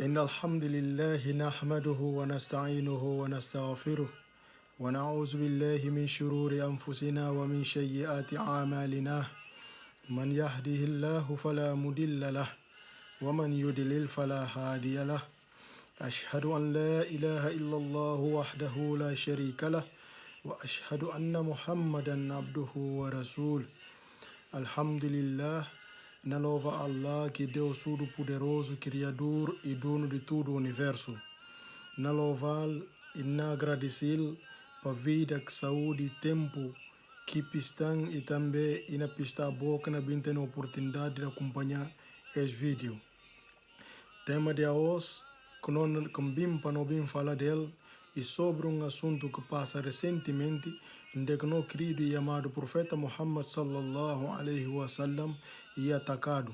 إن الحمد لله نحمده ونستعينه ونستغفره ونعوذ بالله من شرور أنفسنا ومن سيئات أعمالنا من يهده الله فلا مضل له ومن يضلل فلا هادي له أشهد أن لا إله إلا الله وحده لا شريك له وأشهد أن محمدا عبده ورسوله. الحمد لله. Na louva Allah, que Deus todo poderoso, Criador e dono de todo o universo. Na louvar e na agradecer para a vida, saúde e tempo que pistam e também e na pista a boca na bem a oportunidade de acompanhar este vídeo. Tema de hoje, que não bem para não bem falar dele, e sobre um assunto que passa recentemente, onde que não querido e amado profeta Muhammad sallallahu alaihi wasallam e atacado.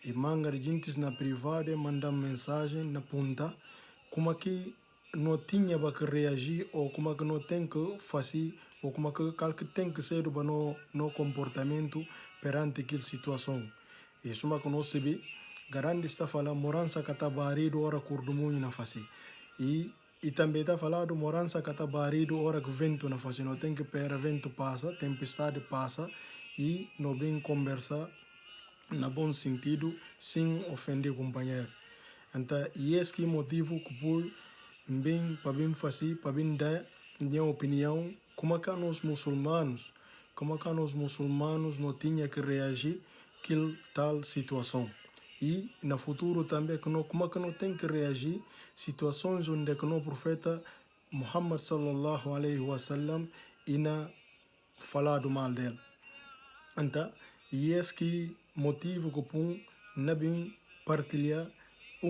E manga de gente na privada mandam mensagem na ponta, como que não tinha para reagir, ou como que não tem que fazer, ou como que tem que ser para no comportamento perante aquela situação. Isso é que não se vê. Garante está falando morança que está barido hora curdumunho na face. E também está falando morança que está barido hora que vento na face. Não tem que esperar vento passa, tempestade passa e não bem conversar na bom sentido sem ofender o companheiro. Então, e esse que é o motivo que foi bem para bem fazer, para bem dar minha opinião, como que nós muçulmanos não tinha que reagir àquela tal situação. E no futuro também, como que não tem que reagir situações onde que o profeta Muhammad sallallahu alaihi wasallam ina falado mal dele. Então, e esse que motivo que põe na bem partilhar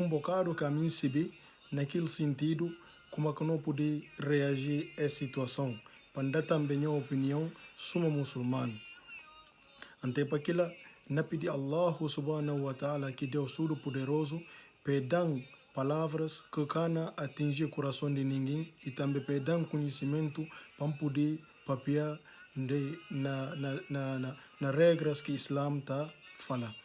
bocado que a mim se vê naquele sentido, como que não pode reagir a essa situação. Para dar também a opinião, somos muçulmanos. Então, para aquilo, na pedir Allah subhanahu wa ta'ala, que Deus todo poderoso, pedam palavras que cana atingir o coração de ninguém e também pedam conhecimento para poder papiar na regras que o Islam está falando.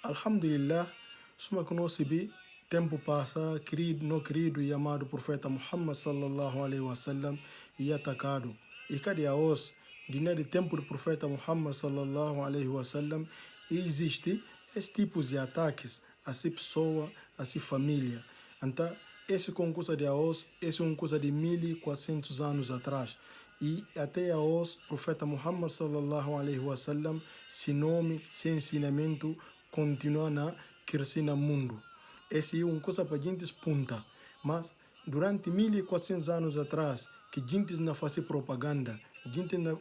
Alhamdulillah, suma que nós vê tempo passa, querido e amado profeta Muhammad sallallahu alaihi wasallam e atacado. E cadê a hoje? De tempo do profeta Muhammad sallallahu alaihi wasallam existe esse tipo de ataques a si pessoa, a si família. Então, esse concurso de hoje, esse é uma coisa de 1400 anos atrás. E até hoje, o profeta Muhammad sallallahu alaihi wasallam, seu nome, seu ensinamento, continua a crescer no mundo. Essa é uma coisa para a gente expunta. Mas, durante 1400 anos atrás, que a gente não fazia propaganda, a gente não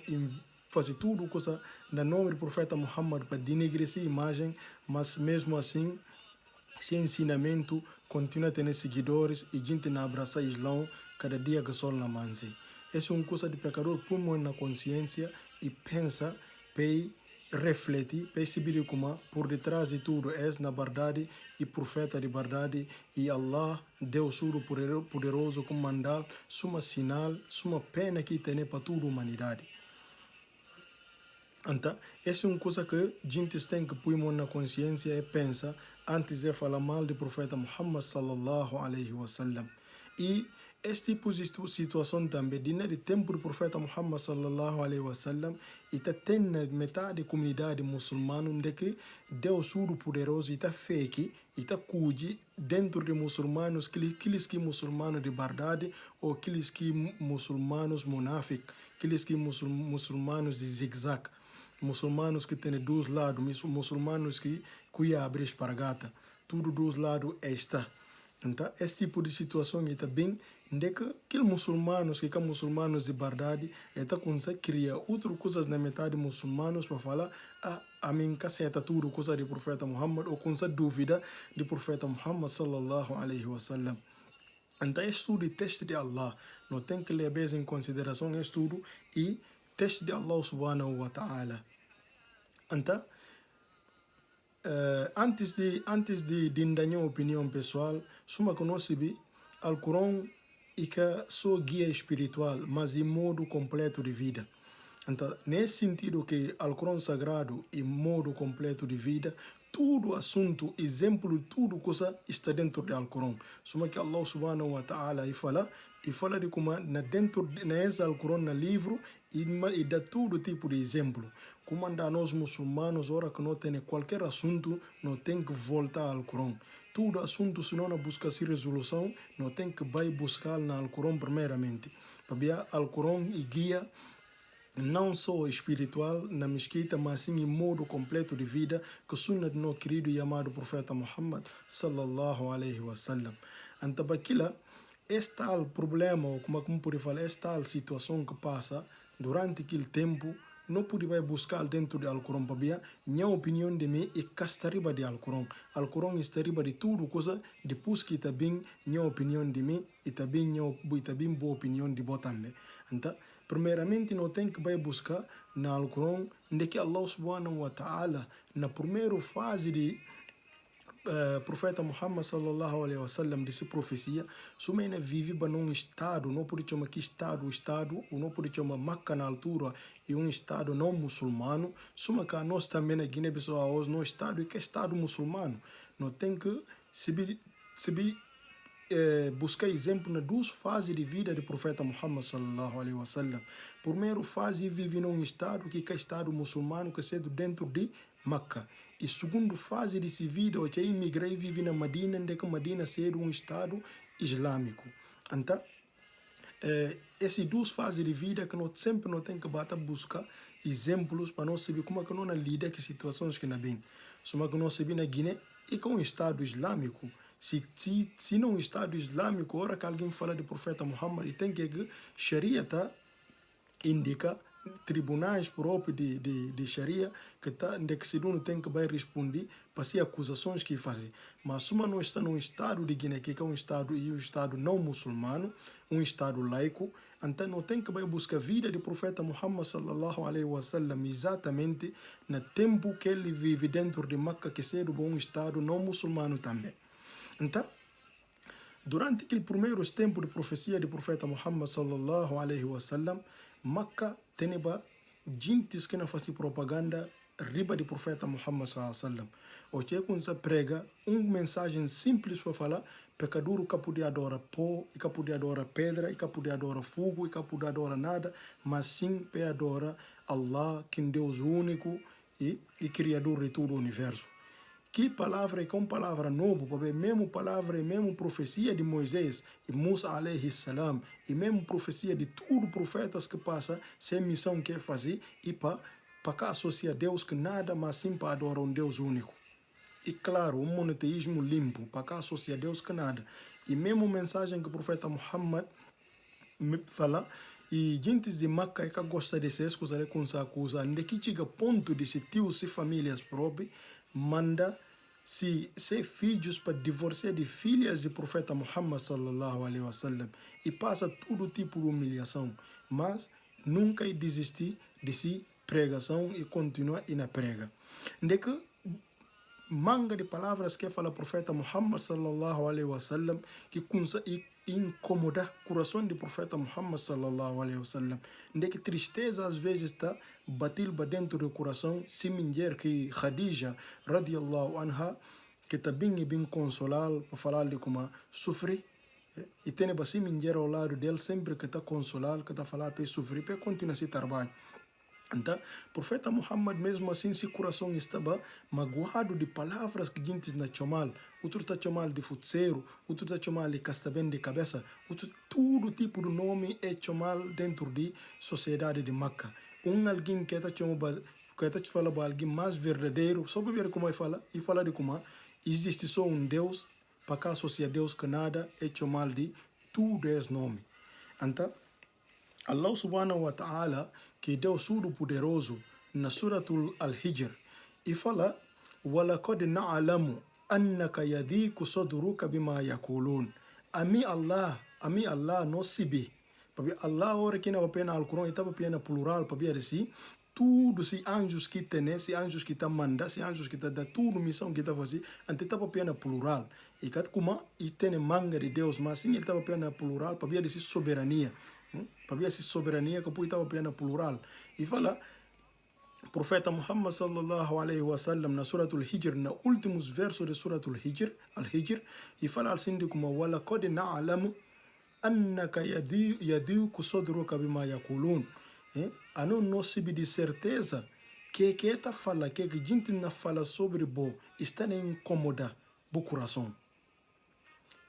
fazia tudo coisa no nome do profeta Muhammad para denegrecer a imagem, mas mesmo assim, seu ensinamento continua a ter seguidores e a gente não abraça o Islão cada dia que o sol na manse. Essa é uma coisa de pecador põe na consciência e pensa para refletir, para saber como por detrás de tudo é na verdade e profeta de verdade e Allah, Deus todo poderoso como mandar suma sinal, suma pena que tem para toda a humanidade. Então, essa é uma coisa que a gente tem que pôr na consciência e pensa antes de falar mal do profeta Muhammad sallallahu alaihi wasallam. E este tipo de situação também, de tempo do profeta Muhammad sallallahu alaihi wasallam, e tem metade da comunidade muçulmana onde que Deus todo poderoso está fake e está cuide dentro de muçulmanos, aqueles que muçulmanos de verdade ou aqueles que muçulmanos munafik, aqueles que muçulmanos de zigzag. Muçulmanos que têm dois lados, muçulmanos que abrem espargata, tudo dos lados está. Então, esse tipo de situação está bem, de que aqueles muçulmanos, que são muçulmanos de verdade, está conseguindo criar outras coisas na metade muçulmanos para falar, a mim caceta tudo coisa do profeta Muhammad, ou com essa dúvida do profeta Muhammad sallallahu alaihi wasallam. Então, esse tudo é teste de Allah, não tem que levar em consideração esse tudo e teste de Allah subhanahu wa ta'ala. Então, antes de dar minha opinião pessoal, suma que nós sabemos, o Corão é só guia espiritual, mas em modo completo de vida. Então, nesse sentido que o Corão sagrado é modo completo de vida, tudo assunto, exemplo de tudo coisa está dentro do Alcorão. Soma que Allah subhanahu wa ta'ala e fala de como na dentro nesse Alcorão, no livro, e dá todo tipo de exemplo. Como anda nós muçulmanos, hora que não tem qualquer assunto, não tem que voltar ao Alcorão. Todo assunto, se não busca essa resolução, não tem que vai buscar no Alcorão primeiramente. Para Alcorão e guia não só espiritual na mesquita, mas sim em modo completo de vida, que sunna de nosso querido e amado profeta Muhammad sallallahu alaihi wasallam. Então, aquilo, este tal problema, ou como pode falar, esta tal situação que passa durante aquele tempo, não pode vai buscar dentro do Alcorão, para minha opinião de mim é que está riba de Alcorão. Alcorão está riba de tudo coisa, depois que está bem, minha opinião de mim, e está bem boa opinião de botambe. Então, primeiramente, não tem que vai buscar na Alcorão, de que Allah subhanahu wa ta'ala, na primeira fase de profeta Muhammad sallallahu alaihi wasallam disse profecia, sumena vive para num estado, não pode chamar que estado, ou não pode chamar Maca na altura, e um estado não muçulmano, suma que nós também na Guiné-Bissau, hoje no estado, e que é estado muçulmano, não tem que se buscar exemplo nas duas fases de vida do profeta Muhammad sallallahu alaihi wasallam. Primeiro fase vive num estado que é estado muçulmano, que é dentro de Maca. E segundo fase de se vida, o que imigrei vive na Madina, onde que Madina é um estado islâmico. Então, essas duas fases de vida que nós sempre não tem que buscar exemplos para nós saber como é que nós lidamos com situações que não bem. Só que nós sabemos na Guiné e com o estado islâmico. Se não o estado islâmico, hora que alguém fala do profeta Muhammad, e tem que Sharia indica tribunais próprios de Sharia que se não tem que vai responder para as acusações que fazem. Mas se não está num estado de Guiné, que é um estado não muçulmano, um estado laico, então não tem que vai buscar a vida do profeta Muhammad sallallahu alaihi wasallam exatamente no tempo que ele vive dentro de Meca, que é um estado não muçulmano também. Então, durante aquele primeiro tempo de profecia do profeta Muhammad sallallahu alaihi wasallam, Meca teneba gente que não fazem propaganda riba do profeta Muhammad sallallahu alaihi wasallam. O que quando se prega mensagem simples para falar, pecador que podia adorar pó, que podia adorar pedra, que podia adorar fogo, que podia adorar nada, mas sim para adorar Allah, que é Deus único e criador de todo o universo. Que palavra é uma palavra nova, porque mesmo palavra e mesmo profecia de Moisés e Musa alaihi salam, e mesmo profecia de todos os profetas que passa, sem missão que é fazer, e para cá associar Deus que nada, mas sim para adorar um Deus único. E claro, um monoteísmo limpo, para cá associar Deus que nada. E mesmo mensagem que o profeta Muhammad me fala, e gente de Meca que gosta de ser escusado com essa coisa, onde que chega ponto de se tios e famílias próprias, manda se filhos para divorciar de filhas do profeta Muhammad sallallahu alaihi wasallam e passa todo tipo de humilhação, mas nunca desistir de si pregação e continuar na prega. De que manga de palavras que fala o profeta Muhammad sallallahu alaihi wasallam que incomoda o coração do profeta Muhammad sallallahu alaihi wasallam. De que tristeza às vezes está batendo dentro do coração, se mulher que Khadija radiallahu anha, que está bem consolado para falar de como sofrer, e tem assim mulher ao lado dele sempre que está consolado, que está falando para sofrer, para continuar esse trabalho. Então, o profeta Muhammad mesmo assim, seu coração estava magoado de palavras que gente na chamal, outro está chamal de futseiro, outro está chamal de castabem de cabeça, outro todo tipo de nome é chamal dentro de sociedade de Meca. Alguém que está chamando, que está falando alguém mais verdadeiro, só para ver como ele fala, e fala de como existe só um Deus, para cá associar Deus que nada é chamal de tudo esse nome. Então, Allah subhanahu wa ta'ala, que Deus todo poderoso, na suratul Al-Hijr, e fala, وَلَقَدْ نَعْلَمُ أَنَّكَ يَضِيقُ صَدْرُكَ بِمَا يَقُولُونَ. Ami Allah não se vê. Porque Allah, ora que não vai na Al-Quran, estava pena plural, para assim, tudo se anjos que tem, se anjos que está mandando, se anjos que está dando tudo missão que está fazendo, ante estava pena plural. E cada como e tem manga de Deus, mas sim ele estava pena plural, para assim soberania. Para essa soberania que estava pena plural. E fala, Profeta Muhammad sallallahu alaihi wasallam na suratul Hijr, na últimos versos de suratul Hijr, al-Hijr, e fala assim de como walaqad na'lamu annaka yadiku sadruka bima yaqulun. Ano nosibi de certeza que tá fala que gente na fala sobre bo está na incomoda bo coração.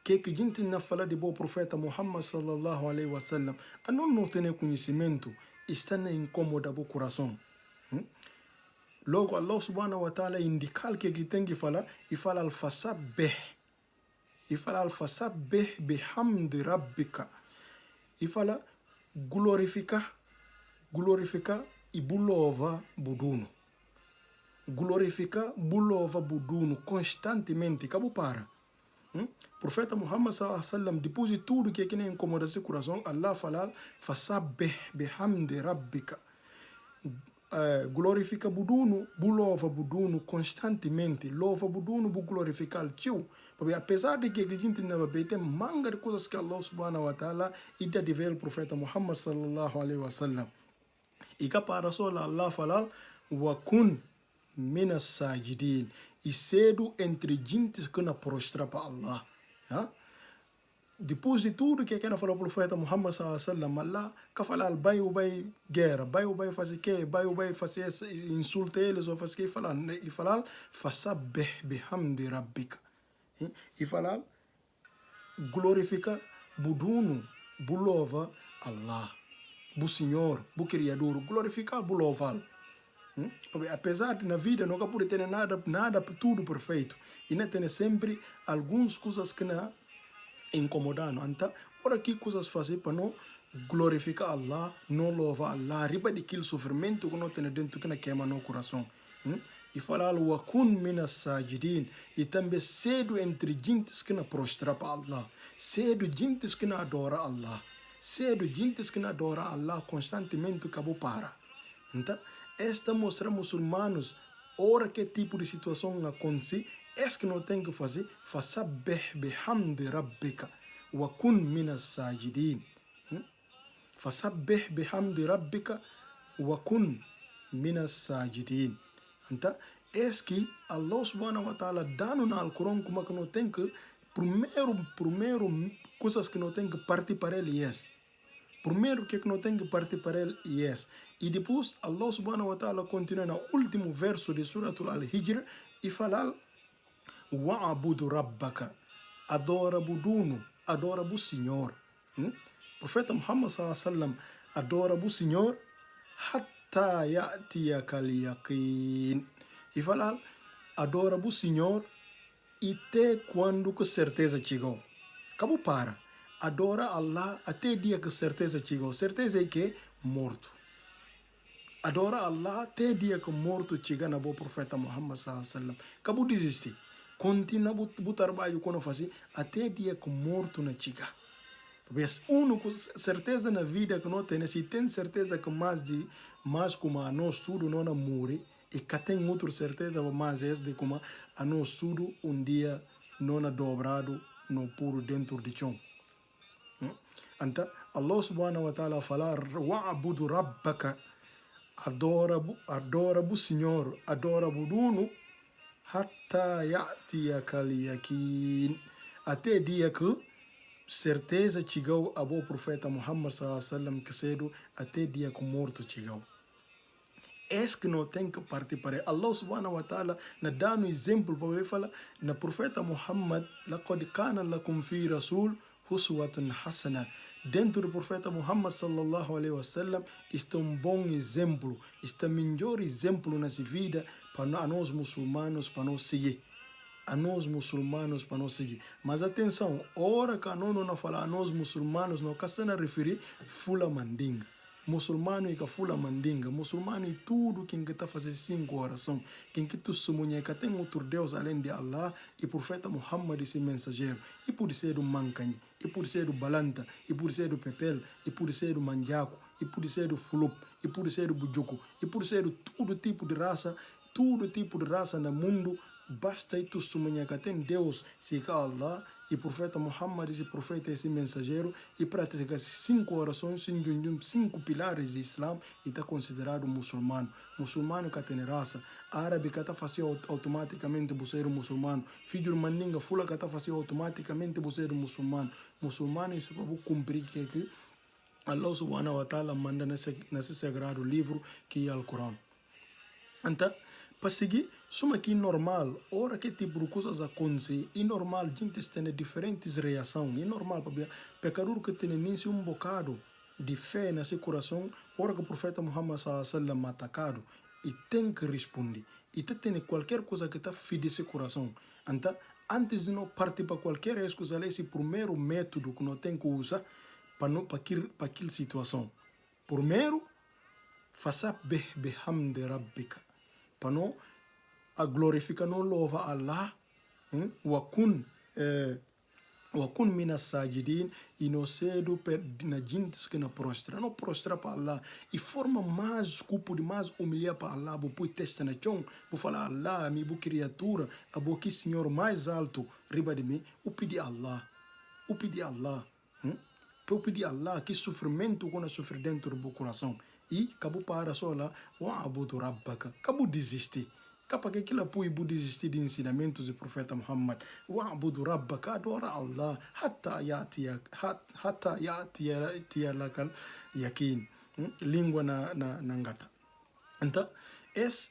Que gente na fala de bo profeta Muhammad sallallahu alaihi wasallam, ano não tem conhecimento, está na incomoda bo coração. Logo Allah subhanahu wa ta'ala indica que tem que falar e fala al-fasabbih. E fala al-fasabbih bihamdi rabbika. E fala glorificar e bulova buduno. Glorificar, bulova buduno constantemente. Cabo para. Profeta Muhammad sallallahu alaihi wasallam, depois de tudo que nem incomoda seu coração, Allah fala fasabbih bihamdi rabbika. Glorifica buduno, bulova buduno constantemente, louva buduno, bu glorificar o tio. Porque apesar de que a gente não vai ter manga de coisas que Allah subhanahu wa ta'ala ida de ver o profeta Muhammad sallallahu alaihi wasallam. E que para só Allah falar wa kun minas sajidin, e cedo entre gente que não prostra para Allah. Depois de tudo que quer falar o profeta Muhammad sallallahu alaihi wasallam, Allah que falar vai guerra, vai fazer que, vai fazer insulta eles ou fazer que falar fasabbih bihamdi rabbika. E falar glorifica buduno, bulova Allah, bu Senhor, bu Criador, glorificar, bulovar. Apesar de na vida nunca pode ter nada tudo perfeito, e não tem sempre algumas coisas que não incomodando. Então, ora que coisas fazer para não glorificar Allah, não louvar Allah, riba de aquele sofrimento que não tem dentro que não queima no coração. E falar wa kun minas sajidin, e também cedo entre gente que não prostra para Allah, cedo gente que não adora Allah, cedo gente que não adora Allah constantemente acabou para. Então, esta mostra muçulmanos, ora que tipo de situação acontece, é que não tem que fazer, fasabbih bihamdi rabbika wa kun minas sajidin. Fasabbih bihamdi rabbika wa kun minas sajidin. Então, é que Allah subhanahu wa ta'ala dá-nos no Alcorão como que não tem que, primeiro coisas que não tem que partir para ele, Primeiro que não tem que partir para ele, E depois Allah subhanahu wa ta'ala continua no último verso de suratul Al-Hijr e fala wa'budu rabbaka, adora buduno, adora bu Senhor. Profeta Muhammad sallallahu alaihi wasallam adora bu Senhor hatta ya'tiyaka al-yaqin. E fala adora bu Senhor até quando que certeza chegou. Acabou para. Adora Allah até dia que certeza chegou. Certeza é que morto. Adora Allah até dia que morto chega na boa profeta Muhammad sallallahu alaihi wasallam. Acabou desistir. Continua o trabalho quando faz até dia que morto na chega. Mas com certeza na vida que não tem, se tem certeza que mais como a nós tudo não morre, e que tem outra certeza mais é de como a nós tudo dia não dobrado no puro dentro de chão. Então, Allah subhanahu wa ta'ala fala wa'budu rabbaka, adora bu Senhor, adora buduno hatta ya'tiyaka al-yaqin, até dia que certeza chegou a bom profeta Muhammad sallallahu alaihi wasallam, que cedo até dia que morto chegou. Que não tem que partir para Allah subhanahu wa ta'ala na dá um exemplo para ele falar na profeta Muhammad, laqad kana lakum fi rasul uswatun hasana. Dentro do profeta Muhammad sallallahu alaihi wasallam está bom exemplo, está melhor exemplo nessa vida para nós muçulmanos para nós seguir. A nós muçulmanos para nós seguir. Mas atenção, ora que não fala a nós muçulmanos, não está a referir fula mandinga. Muçulmano e que fula mandinga, muçulmano e tudo quem que está fazendo 5 orações, quem que tu sumunha que tem outro Deus além de Allah e profeta Muhammad esse mensageiro, e pode ser do mancanhe, e pode ser do balanta, e pode ser do pepel, e pode ser do manjaco, e pode ser do fulup, e pode ser do bujuco, e pode ser do todo tipo de raça no mundo, basta e tu sumanha que tem Deus, se que Allah, e profeta Muhammad, esse profeta, esse mensageiro, e pratica 5 orações, 5 pilares de Islam, e está considerado muçulmano. Muçulmano que tem raça, árabe que está fazendo automaticamente você muçulmano, filho de maninga, fula que está fazendo automaticamente você muçulmano. Muçulmano, isso é para cumprir que Allah subhanahu wa ta'ala manda nesse sagrado livro que é o Corão. Então, para seguir, suma que normal, ora que tipo de coisas acontecem, é normal, a gente tem diferentes reações, é normal, para pecador que tem início um bocado de fé nesse coração, ora que o profeta Muhammad sallallahu atacado, e tem que responder, e tem qualquer coisa que está fim desse coração. Então, antes de não partir para qualquer coisa, esse primeiro método que nós temos que usar para aquela situação. Primeiro, faça bihamdi rabbika. Para não glorificar, não louva Allah, wakun minas sajidin, e não cedo na gente que não prostra para Allah, e forma mais culpa de mais humilhar para Allah, vou testar na chão, vou falar Allah, minha criatura, a boa Senhor mais alto, riba de mim, o pedir Allah, eu pedi a Allah que sofrimento quando sofre dentro do coração. E acabou para só lá, wa'budu rabbaka, acabou desistir. Capa que aquilo apoio desistir de ensinamentos do profeta Muhammad. Wa'budu rabbaka, adora Allah, hatta ya'tiya lakal yakin. Língua na ngata. Então, essas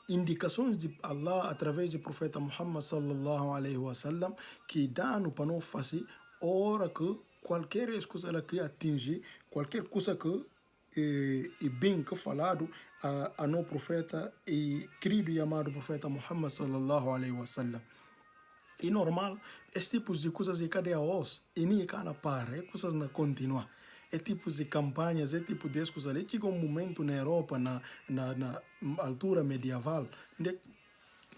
indicações de Allah através do profeta Muhammad sallallahu alaihi wasallam que dá no para não fazer ora que qualquer coisa que atinge, qualquer coisa que é bem que falado a no profeta e querido e amado profeta Muhammad sallallahu alaihi wasallam. E normal, esses tipos de coisas de cadê a os e nem cana para, é coisas na continua. É tipos de campanhas, é tipo de coisas ali. Chega um momento na Europa, na altura medieval,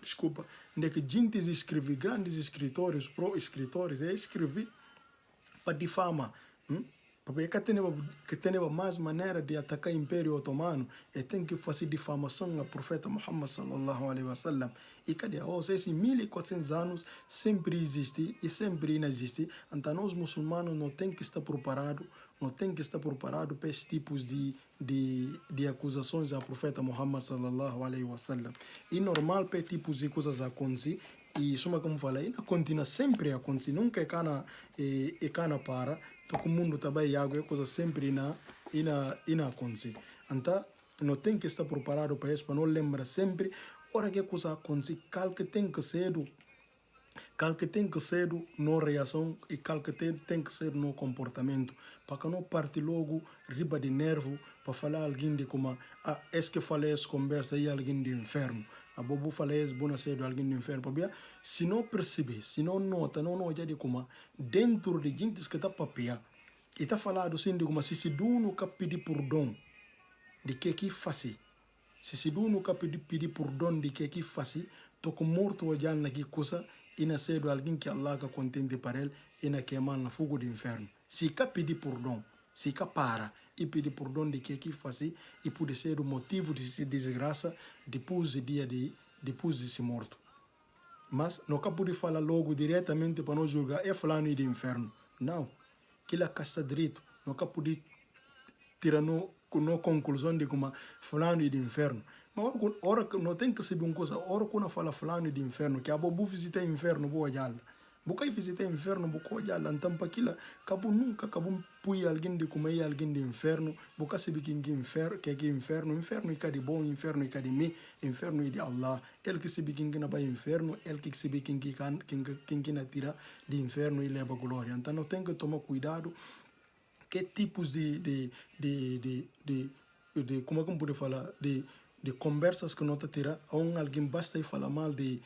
desculpa, onde que gente escreve, grandes escritores, pro-escritores, escrever para difama. Porque que tem mais maneira de atacar o Império Otomano e tem que fazer difamação ao profeta Muhammad sallallahu alaihi wasallam. E cadê hoje? Esses 1400 anos sempre existe e sempre não existe. Então nós muçulmanos não tem que estar preparados, para esses tipos de acusações ao profeta Muhammad sallallahu alaihi wasallam. E normal para tipos de coisas acontecer. E isso como falei, continua sempre a acontecer, nunca é cana para, todo mundo também água é coisa sempre ina acontecer. Então, não tem que estar preparado para isso, para não lembrar sempre, hora que coisa acontecer, cal que tem que ser no reação e cal que tem que ser no comportamento, para que não parte logo riba de nervo para falar alguém de como que falei essa conversa e alguém do inferno. A bobo falei essa boa cedo alguém do inferno, para se não percebe, se não nota, não olha de como dentro de gente que está papia e está falado assim de como se dono que pedir perdão de que faz. Se dono que pedir perdão de que faz, tô com morto olhando naquela coisa e na cedo alguém que Allah que contente para ele e na queimar na fogo do inferno. Se que pedir perdão, se que para e pedir perdão de que faz e pode ser o motivo de desgraça depois de ser morto. Mas não pode falar logo diretamente para não julgar é fulano de inferno. Não, aquilo é casta direito. Não pode tirar no conclusão de como fulano de inferno. Mas ora não tem que saber uma coisa, ora quando fala fulano de inferno, que a bobo visitar inferno boa jala. Bukai visitar inferno boa jala, então para aquilo, cabo nunca cabo pui alguém de como é alguém de inferno, bukai saber que é inferno é de bom, inferno é de mim, inferno é de Allah. Ele que sabe quem na vai inferno, ele que sabe quem na tira de inferno e leva glória. Então não tem que tomar cuidado que tipos de como é que eu posso falar, de conversas que não te tira, alguém basta e falar mal de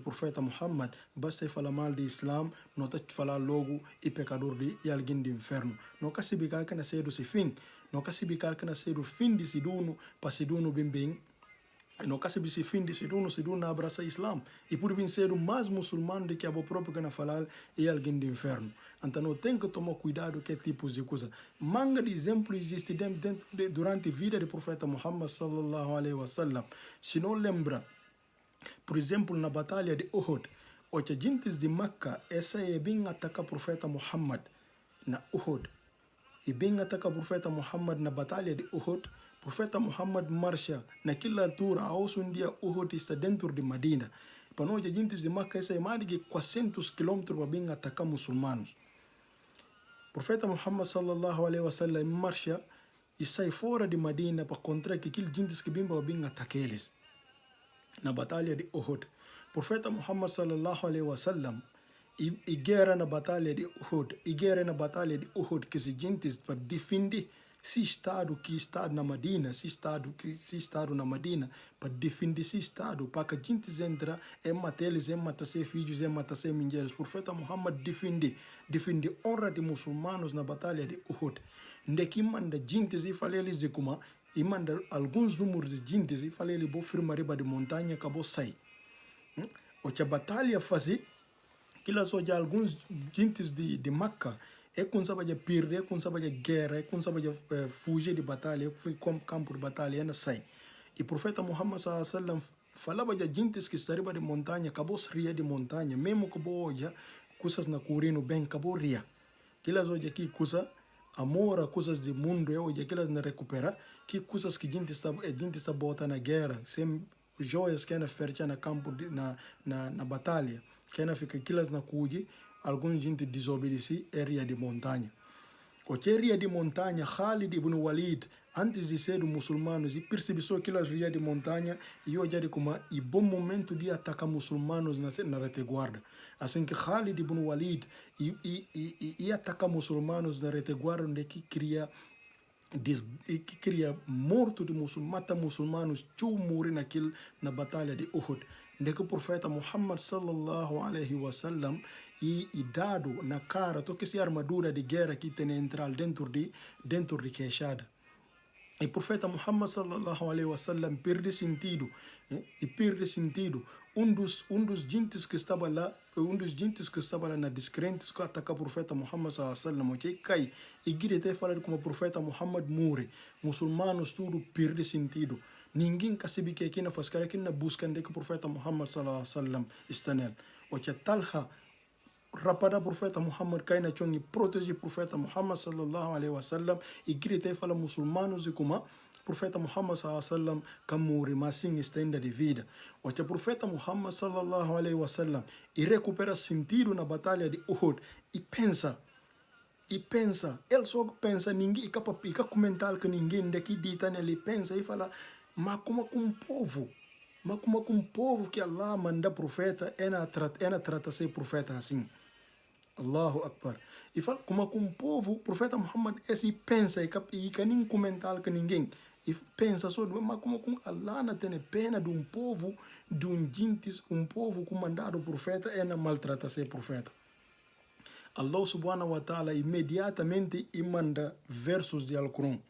profeta Muhammad, basta e falar mal de Islam, não te falar logo e pecador e alguém do inferno. Não quer saber que nascer do fim, não quer saber que nascer do fim de Siduno, para Siduno bem, não quer saber se fim de Siduno abraça Islam. E por bem ser o mais muçulmano do que a própria que não falar e alguém do inferno. Então não tem que tomar cuidado que tipos de coisa. Manga de exemplo existe durante a vida do profeta Muhammad sallallahu alaihi wasallam. Se não lembra Por exemplo, na batalha de Uhud, os agentes de Meca, essa é bem atacar o profeta Muhammad na Uhud. E bem atacar o profeta Muhammad na batalha de Uhud. O profeta Muhammad marcha naquela altura, a um dia Uhud está dentro de Medina. Para nós, agentes de Meca, essa é mais de 400 quilômetros para bem atacar muçulmanos. O profeta Muhammad sallallahu alaihi wasallam marcha e sai fora de Medina para encontrar aqueles agentes que bem atacar eles. Na batalha de Uhud. O profeta Muhammad sallallahu alaihi wasallam e guerra na batalha de Uhud, e guerra na batalha de Uhud que se gente para defender se estado que está na Medina, se estado na Medina para defender esse estado, para que a gente entra e mata eles, e mata seus filhos, e mata seus mulheres. O profeta Muhammad defende honra de muçulmanos na batalha de Uhud. Ndeki manda gente e fala eles de como e manda alguns números de gente e fala ele vou firmar riba de montanha acabou sair. Outra batalha fazer que só de alguns gentes de Meca é quando sabe perder, é quando sabe guerra, é quando sabe fugir de batalha, é como campo de batalha, não sai. E o profeta Muhammad sallallahu alaihi wasallam falava de gentes que estariam de montanha, acabou se ria de montanha, mesmo que boa já coisas na correndo bem, acabou ria. Aquelas hoje aqui coisa amor a coisas do mundo, é hoje aquelas na recuperar, que coisas que gente está botando na guerra, sem joias que na fercha na campo na batalha. Que não fica aquelas na cuide, alguns gente desobedece, é ria de montanha. O que é ria de montanha, Khalid ibn Walid, antes de ser muçulmanos, e percebeu só aquelas ria de montanha, e eu já como e bom momento de atacar muçulmanos na retaguarda. Assim que Khalid ibn Walid e atacar muçulmanos na retaguarda, onde que cria morto de muçulmanos, mata muçulmanos, morrer na batalha de Uhud. Onde que o profeta Muhammad sallallahu alaihi wasallam e dado na cara toda essa armadura de guerra que tem entrar dentro de queixada. E o profeta Muhammad sallallahu alaihi wasallam perde sentido, um dos gentes que estava lá, na descrentes que ataca o profeta Muhammad sallallahu alaihi wasallam, que cai e grita e fala como o profeta Muhammad morre, muçulmanos tudo perde sentido. Ninguém quer saber que aqui na faz cara que na busca de que o profeta Muhammad sallallahu alaihi wasallam está nele. O que Talha rapada profeta Muhammad cai na chão e protege o profeta Muhammad sallallahu alaihi wasallam e grita e fala muçulmanos e como profeta Muhammad sallallahu alaihi wasallam que morre, mas sim está ainda de vida. O que profeta Muhammad sallallahu alaihi wasallam e recupera sentido na batalha de Uhud e pensa, ele só pensa, ninguém fica comentar que ninguém daqui dita nele pensa e fala, mas como um povo que Allah manda profeta é na trata ser profeta assim. Allahu Akbar. E fala como um povo, profeta Muhammad esse pensa e que nem comentar que ninguém e pensa só, mas como Allah não tem pena de um povo, de um povo que mandado profeta é na maltrata ser profeta. Allah subhanahu wa ta'ala imediatamente manda versos de Al-Quran.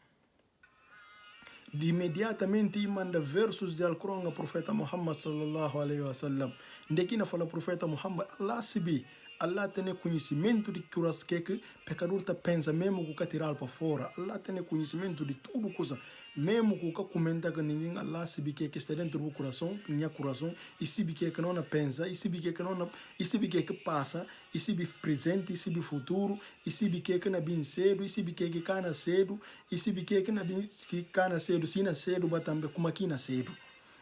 Imediatamente manda versos de Al-Quran ao profeta Muhammad sallallahu alaihi wasallam. Ndekina fala profeta Muhammad, Allah sabe, Allah tem conhecimento de que pecador tá pensa, mesmo que o tirar para fora. Allah tem conhecimento de tudo coisa, mesmo que o comenta que ninguém, Allah sabe que está dentro do coração, minha coração, e sabe que não pensa, e sabe que não, e sabe que passa, e sabe presente, e sabe futuro, e sabe que não bem cedo, e sabe que cana cedo, e sabe que não bem que cana cedo, se na cedo, mas também como aqui na cedo.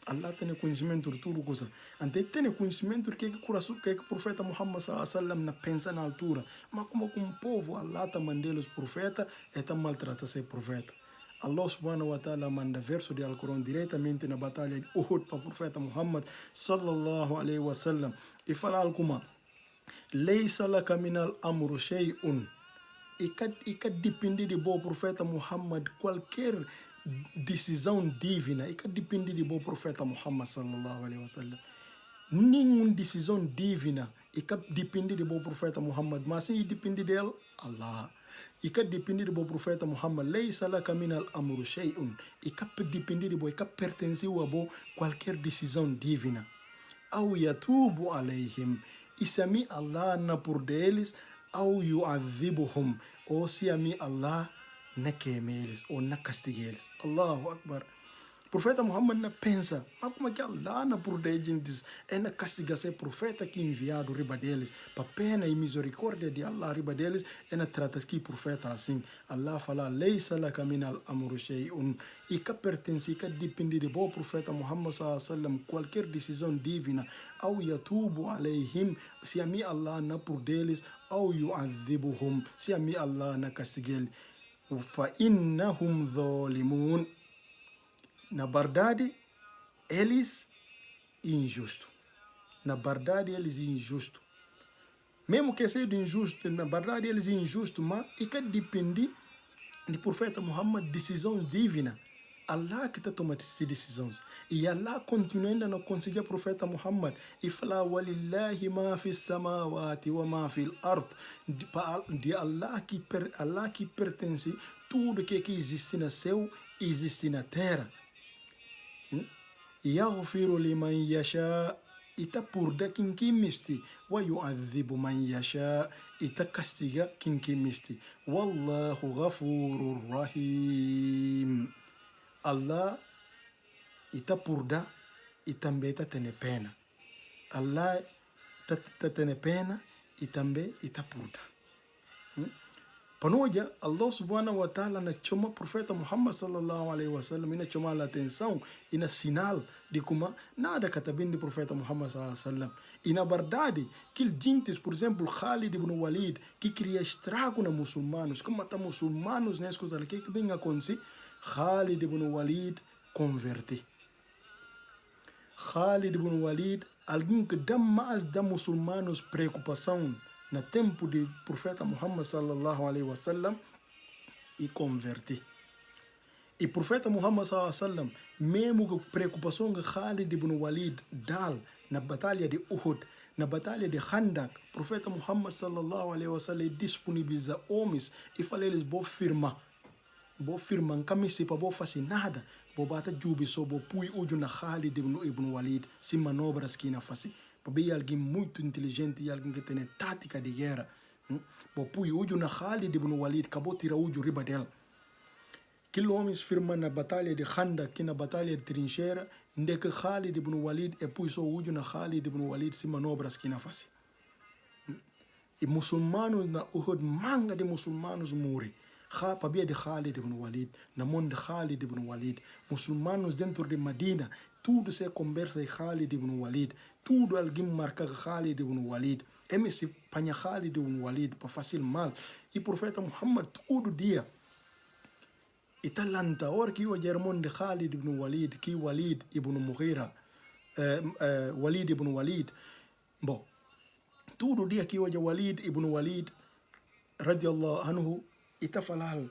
Allah tem conhecimento de tudo coisa. Ante tem conhecimento de que o profeta Muhammad sallallahu alaihi wasallam na pensa na altura. Mas como um povo Allah tá mandando os profetas e tá maltrata ser profeta. Allah subhanahu wa ta'ala manda verso de Al-Quran diretamente na batalha de Uhud para o profeta Muhammad sallallahu alaihi wasallam e fala alguma: "Laysa laka minal amru shay'un." E que depende de bom profeta Muhammad qualquer decisão divina, e que depende de bom profeta Muhammad sallallahu alaihi wasallam. Nenhuma decisão divina e que depende de bom profeta Muhammad, mas sim depende dele Allah. E que depende de bom profeta Muhammad, laysa laka minal amru shay'un. E que depende de bom, e que pertence a bom qualquer decisão divina. Au yatubu alaihim. E se a mim Allah na por deles, au yu'adhibuhum. Ou se a mim Allah na queime eles ou na castigue eles. Allahu Akbar. Profeta Muhammad na pensa, mas como é que Allah na protegentes é na castigar ser profeta que enviado riba deles, para pena e misericórdia de Allah riba deles, é na trata que profeta assim. Allah fala, leisa laka min al-amru shay'un, e que pertence, que depende de bom profeta Muhammad sallallahu alaihi wasallam, qualquer decisão divina, ou yatubu alayhim, se a mim Allah na por deles, ou yu'adhibuhum, se a mim Allah na castigue, fa innahum zalimun. Na verdade, eles injusto. Na verdade, eles injusto. Mesmo que seja injusto, na verdade, eles injusto, mas e que depende do profeta Muhammad, decisão divina. Allah que está tomando essas decisões. E Allah continua ainda a conseguir o profeta Muhammad e falar, walillahi ma fi samawati wa ma fi al-ard. De Allah que pertence tudo que existe no céu e existe na terra. Yaghfiru liman yasha, ita purda quem misti, wa yu'adhibu man yasha, ita castiga quem misti. Wallahu ghafurur rahim. Allah ita purda e também ita tene pena. Allah ita tene pena e também ita purda. Panoja, Allah subhanahu wa ta'ala na chama profeta Muhammad sallallahu alaihi wasallam, ina chama a atenção, ina sinal de como nada catabim de profeta Muhammad sallallahu alaihi wasallam. E na verdade, aquele gente, por exemplo, Khalid ibn Walid, que cria estrago na muçulmanos, que mata muçulmanos nessas coisas que bem acontecer, Khalid ibn Walid converte. Khalid ibn Walid, alguém que dá mais da muçulmanos preocupação no tempo do profeta Muhammad sallallahu alaihi wasallam e converti. E profeta Muhammad sallallahu alaihi wasallam, mesmo que preocupação que Khalid ibn Walid dal na batalha de Uhud, na batalha de Khandak, profeta Muhammad sallallahu alaihi wasallam disponibiliza homens e fala eles vou firmar camisa para vou fazer nada, vou bater jubi só vou pui ujo na Khalid ibn Walid, se manobras que na fazer. Para alguém muito inteligente e alguém que tem tática de guerra. Pui ujo na Khalid ibn Walid, acabou de tirar ujo riba dela. Aquele homem firma na batalha de Khandak, que na batalha de trincheira, onde que Khalid ibn Walid é pui só ujo na Khalid ibn Walid, se manobras que na fase. E muçulmanos na Uhud, manga de muçulmanos morrem. Pabia de Khalid ibn Walid, na mão de Khalid ibn Walid, muçulmanos dentro de Medina, tudo se conversa em Khalid ibn Walid, tudo alguém marca Khalid ibn Walid, se panha Khalid ibn Walid para fazer mal, e o profeta Muhammad todo dia, e talanta, hora que o germão de Khalid ibn Walid, que Walid ibn Mughira, Walid ibn Walid, bom, todo dia que o Walid ibn Walid, radiallahu anhu, ita falal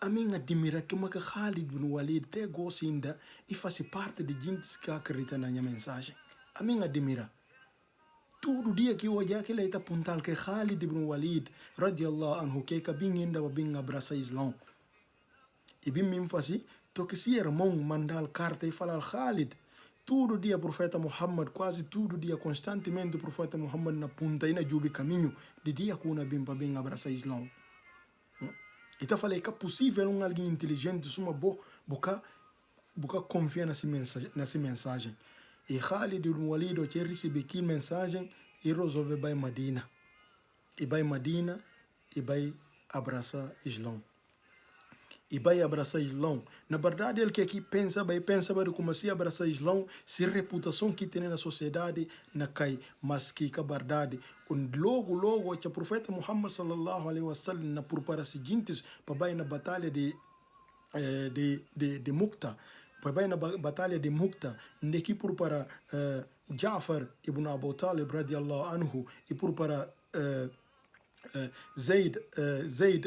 a mim admira que uma Khalid ibn Walid te gosta ainda e faz parte de gente que acredita na minha mensagem. A mim admira. Todo dia que eu olhar que ele está apontando que Khalid ibn Walid radiallahu anhu que é bem ainda bem abraça Islão. E bem me faz to que se irmão mandar carta e falar Khalid, todo dia o profeta Muhammad, quase todo dia, constantemente o profeta Muhammad na punta e na jubi caminho, de dia que uma bem abraça Islão. Então falei que é possível alguém inteligente suma boca confiar nessa mensagem. E Khalid ibn Walid o recebe aquela mensagem e resolve vai Madina. E vai Madina e vai abraçar Islão. E vai abraçar Islão. Na verdade, ele que aqui pensa como se abraçar Islão, se a reputação que tem na sociedade na cai, mas que a verdade. Logo, o profeta Muhammad sallallahu alaihi wasallam na prepara seguintes para na batalha de Mukta. Para na batalha de Mukta, onde que prepara Ja'far ibn Abu Talib radiallahu anhu e prepara Zaid,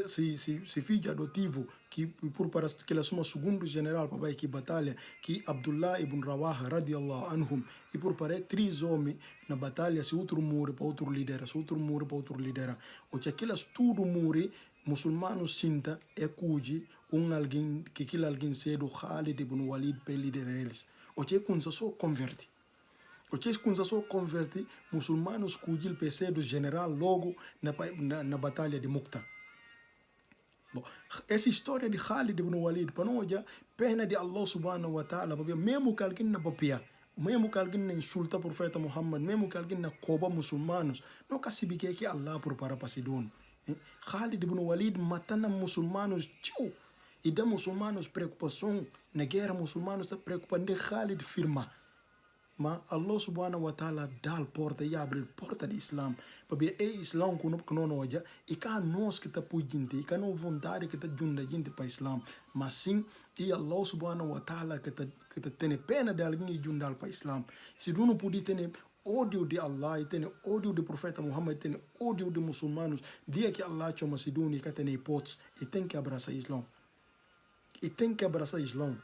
se filho adotivo, que ele assuma segundo general para a batalha, que Abdullah ibn Rawaha radiallahu anhum, e prepara 3 homens na batalha, se outro morre para outro lidera, se outro morre para outro lidera. Ou se aquelas tudo morre, muçulmanos sinta é cuji alguém que aquele alguém cedo Khalid ibn Walid para liderar eles. Ou se só converte. O que só converte muçulmanos cujo PC do general logo na batalha de Mukta. Bom, essa história de Khalid ibn Walid, para nós, pena de Allah subhanahu wa ta'ala, papia mesmo que alguém na papia, mesmo que alguém na insulta o profeta Muhammad, mesmo que alguém na coba muçulmanos, não cacibe que Allah prepara para se dono. Khalid ibn Walid matando muçulmanos, tchau, e dá muçulmanos preocupação, na guerra muçulmanos está preocupado de Khalid firma. Mas Allah subhanahu wa ta'ala dá a porta e abre a porta do Islam. Porque é Islam que não hoje, e cá nós que está por gente, e cá não vontade que está junta gente para Islam. Mas sim, e Allah subhanahu wa ta'ala que está tendo pena de alguém e juntar para Islam. Se tu não puder ter ódio de Allah, e ter ódio do profeta Muhammad, e ter ódio de muçulmanos, dia que Allah chama se dune e que tem hipótese, e tem que abraçar Islam. E tem que abraçar Islam.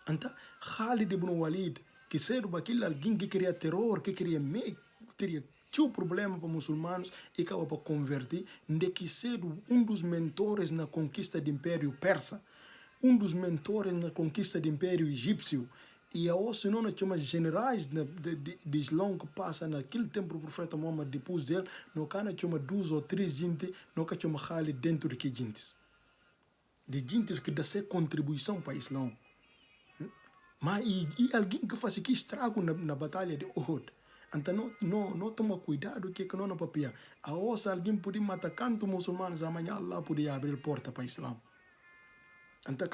Então, Khalid ibn Walid, que cedo aquilo alguém que queria terror, que queria tinha problema para muçulmanos e acaba para converter, de que cedo dos mentores na conquista do Império Persa, dos mentores na conquista do Império Egípcio, e a hoje não chama generais de Islã que passa naquele tempo o profeta Muhammad depois dele, não cana chama 2 ou 3 gente, não cana chama Khalid dentro de que gentes. De gentes que dá contribuição para o Islã. Mas e alguém que faz aqui estrago na batalha de Uhud. Então não toma cuidado que não é papia. A hoje alguém pode matar canto muçulmanos, amanhã Allah pode abrir porta para o Islã. Então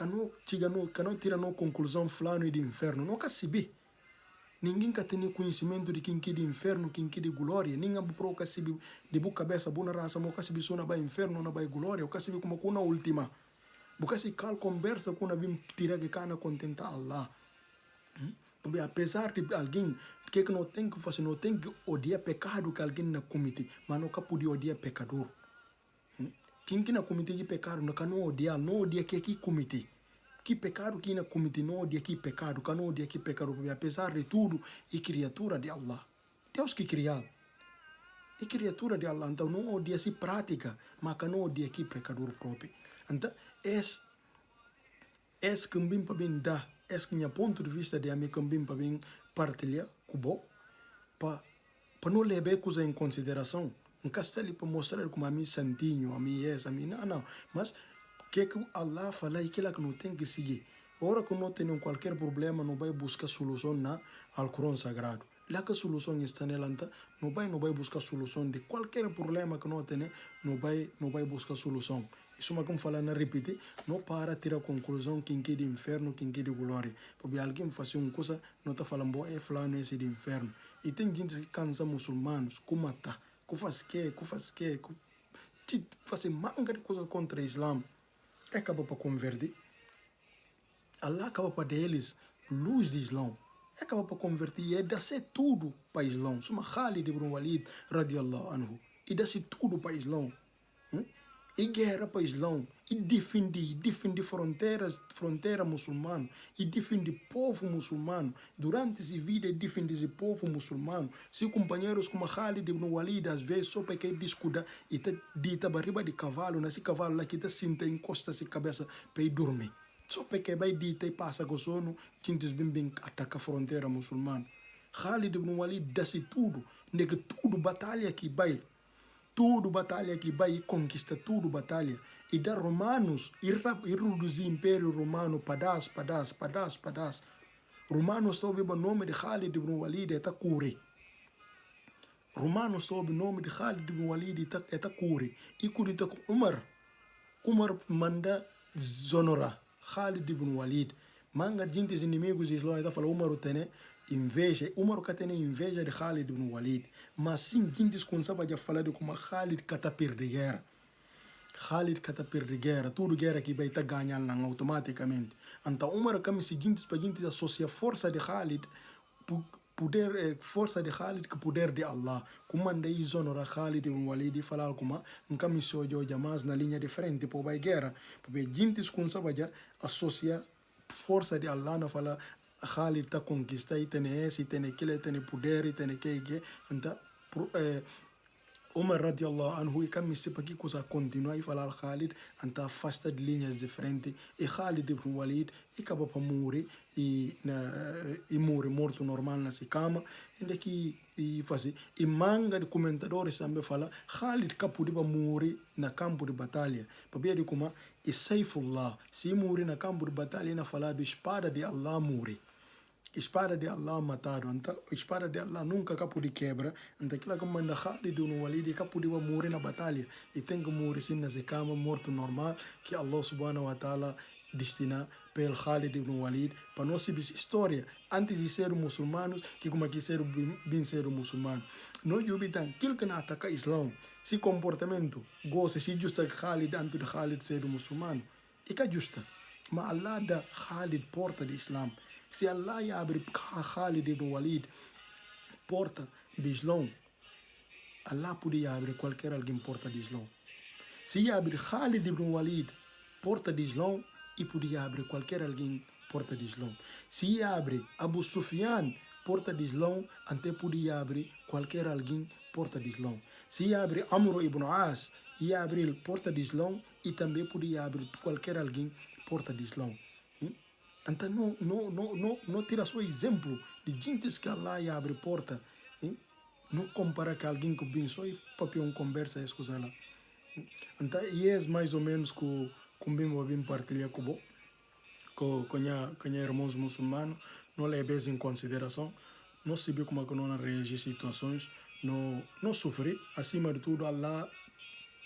não tira no conclusão fulano de inferno. Não quer saber. Ninguém quer ter conhecimento de quem que é de inferno, quem que é de glória. Ninguém quer saber de boa cabeça, boa raça, mas quer saber se não vai inferno, não vai glória. Quer saber como é a última. Porque se cal conversa com a bim tira que cana contenta Allah. Porque apesar de alguém que não tem que fazer, não tem que odiar pecado que alguém na comete, mas não pode odiar pecador. Quem que na comete de pecado não can odiar, não odia que comete. Que pecado que na comete não odia que pecado, can odia que pecado, porque apesar de tudo, é criatura de Allah. Deus que criou. É criatura de Allah, então não odia se prática, mas can odia que pecador próprio. Então, que bem para bem dar, que minha ponto de vista de amigo bem para bem partilhar com para não levar coisa em consideração. Não está ali para mostrar como a mim santinho, a mim não, mas que Allah fala e que não tem que seguir. Ora que não tem qualquer problema, não vai buscar solução na Alcorão Sagrado. Lá que a solução está nela, não vai buscar solução de qualquer problema que não tem, não vai buscar solução. Isso é como falar na repetir, não para tirar conclusão quem que é de inferno, quem que é de glória. Porque alguém faz uma coisa, não está falando, bom, é fulano esse de inferno. E tem gente que cansa muçulmanos, que mata, que faz que faz manga de coisas contra o Islã. Acaba para converter. Allah acaba para deles luz de Islã. Acaba para converter e dá-se tudo para o Islã. Suma Khalid ibn Walid radiallahu anhu. E dá-se tudo para o Islã. E guerra para o Islã. E defende fronteira muçulmana. E defende povo muçulmano. Durante essa vida, defende esse povo muçulmano. Se companheiros como Khalid ibn Walid, às vezes, só porque ele descuida e está dita barriba de cavalo, nesse cavalo lá que está senta, encosta a cabeça para ir dormir. Só porque vai dita e passa com sono, tintes bem ataca a fronteira muçulmana. Khalid ibn Walid dá-se tudo, nega tudo batalha que vai. Tudo batalha que vai e conquista tudo batalha. E dá romanos, e reduzir o Império Romano, padas. Romanos sob o nome de Khalid ibn Walid é Takuri. Romanos sob o nome de Khalid ibn Walid é Takuri. E curita com Umar manda zonora Khalid ibn Walid. Manga gente inimigos de Islã, está falando Umar tem inveja. Umar que tem inveja de Khalid ibn Walid. Mas sim, gente com sabe já falar de como Khalid que está perdendo guerra. Khalid que está perdendo guerra. Tudo guerra que vai estar ganhando automaticamente. Então Umar que me seguinte para gente associa força de Khalid poder, força de Khalid com poder de Allah. Como andei zonora Khalid ibn Walid e falar como nunca me sou eu jamais na linha de frente para a guerra. Porque gente com sabe já associa força de Allah na fala Khalid está conquistando e tem esse, tem aquele, tem poder e tem que então Omar radiallahu anhu, e kam se para que coisa continua e falar Khalid, anta afasta de linhas diferentes, e Khalid ibn Walid, e acaba para morrer, e morre morto normal na sua cama, ainda que e fazer, e manga de comentadores também fala, Khalid capo para morrer na campo de batalha, para ver como e Saifullah, se morrer na campo de batalha, na falar do espada de Allah morre. Espada de Allah matado, então espada de Allah nunca capo de quebra, então aquilo que manda Khalid no Walid capo de morrer na batalha e tem que morrer sim na cama morto normal que Allah subhanahu wa ta'ala destina para Khalid ibn Walid para nós saber história antes de ser muçulmanos que como que ser bem ser muçulmano não jubitam aquilo que não ataca Islã se comportamento gosta se justa Khalid antes de Khalid ser muçulmano e que justa mas Allah dá Khalid porta de Islã. Se Allah abre Khalid ibn Walid, porta de Islã, Allah podia abrir qualquer alguém porta de Islã. Se abre Khalid ibn Walid, porta de Islã, e podia abrir qualquer alguém porta de Islã. Se abre Abu Sufyan, porta de Islã, até podia abrir qualquer alguém porta de Islã. Se abre Amr ibn As, ia abrir porta de Islã, e também podia abrir qualquer alguém porta de Islã. Então não tira só exemplo de gente que Allah abre porta. Hein? Não compara com alguém que vem só e papel conversa e coisa lá. Então, e é mais ou menos que o bem partilhar com irmãos muçulmanos, não leva em consideração, não sabe como é que não reagir a situações, não sofrer, acima de tudo,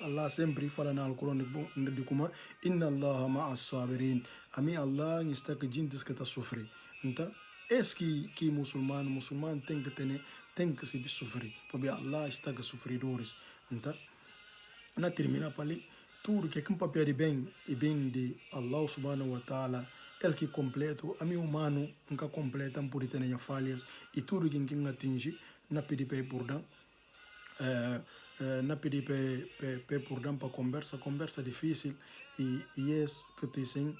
Allah sempre fala no Alcorão de como Inna Allah ma'as sabirin. A mim Allah está que gente que está sofrendo. Então, que muçulmano tem que se sofrer. Porque Allah está que sofredores. Então, na termina para ali, tudo que é um papel de bem e bem de Allah subhanahu wa ta'ala, ele que completa, a mim humano nunca completa por ter falhas e tudo que ninguém atinge, na pedir para perdão. Na pedir para perdão para conversa difícil e esse que te sim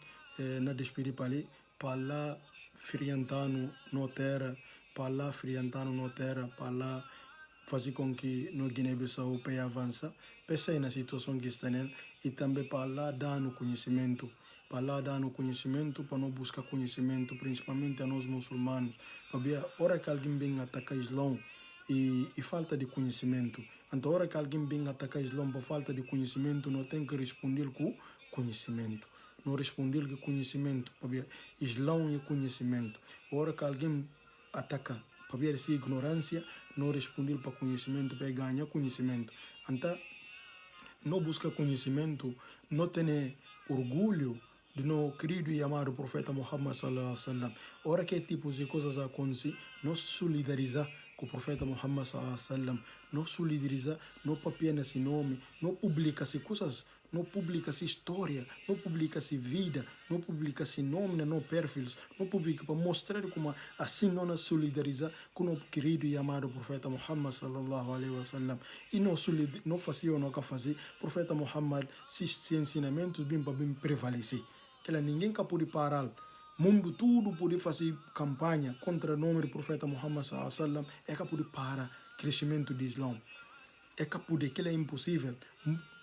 na despedir para ali para lá friantano no terra para lá friantano no terra para lá fazer com que no Guiné-Bissau para avança pensei na situação que está nele e também para lá dar no conhecimento para lá dar no conhecimento para não buscar conhecimento principalmente a nós muçulmanos para ver a hora que alguém vem atacar Islã e falta de conhecimento. Então, a hora que alguém vem atacar Islã por falta de conhecimento, não tem que responder com conhecimento. Não responder com conhecimento. Para Islã é conhecimento. A hora que alguém ataca para ver se ignorância, não responder para conhecimento, para ganhar conhecimento. Então, não busca conhecimento, não tem orgulho de no querido e amado profeta Muhammad sallallahu alaihi wasallam. A hora que tipo de coisas acontecem, não solidarizar com o profeta Muhammad sallallahu alaihi wasallam, não solidarizar, não papia nesse nome, não publica-se coisas, não publica-se história, não publica-se vida, não publica-se nome, não perfis, não publica para mostrar como assim não solidarizar com o querido e amado profeta Muhammad sallallahu alaihi wasallam e não fazia ou não fazer profeta Muhammad se ensinamentos bem para bem prevalecer que ninguém pode parar mundo tudo pode fazer campanha contra o nome do profeta Muhammad sallallahu alaihi wasallam é que pode parar crescimento do Islã é que pode que é impossível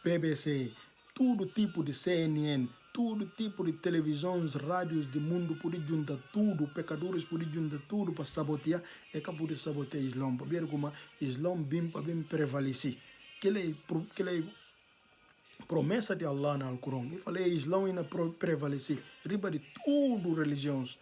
BBC todo tipo de CNN todo tipo de televisões, rádios do mundo pode juntar tudo, pecadores pode juntar tudo para sabotear, é que pode sabotear o Islã, para ver como o Islã bem prevalecer. Que é promessa de Allah no Alcorão. Eu falei, Islã ainda prevalecer, riba de tudo religiões.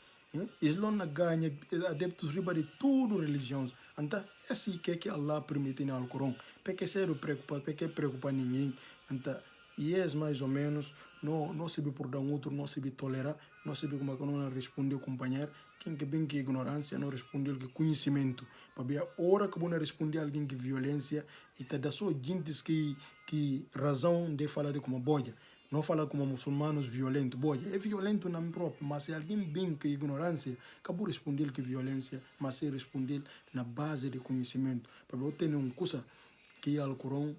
Islã não ganha adeptos riba de tudo religiões. Então, é assim que Allah permite no Alcorão. Porque ser preocupado, porque preocupa ninguém. Então, e é mais ou menos, não se por dar outro, não se tolerar, não se como não responder ao companheiro, quem que bem que ignorância, não responder que conhecimento. Para ver a hora que não responder a alguém que violência, e tá da só gente que razão de falar de como boia. Não falar como muçulmanos violentos, boia. É violento na própria, mas se alguém bem que ignorância, acabou responder que violência, mas se responder na base de conhecimento. Para ver, eu tenho uma coisa que é o Alcorão,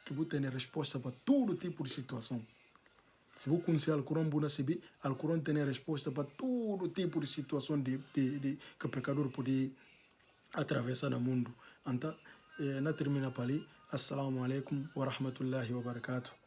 que você tem resposta para todo tipo de situação. Se você conhecer o Alcorão, você sabe, o Alcorão tem resposta para todo tipo de situação que o pecador pode atravessar no mundo. Então, na termina para ali, Assalamu alaikum wa rahmatullahi wa barakatuh.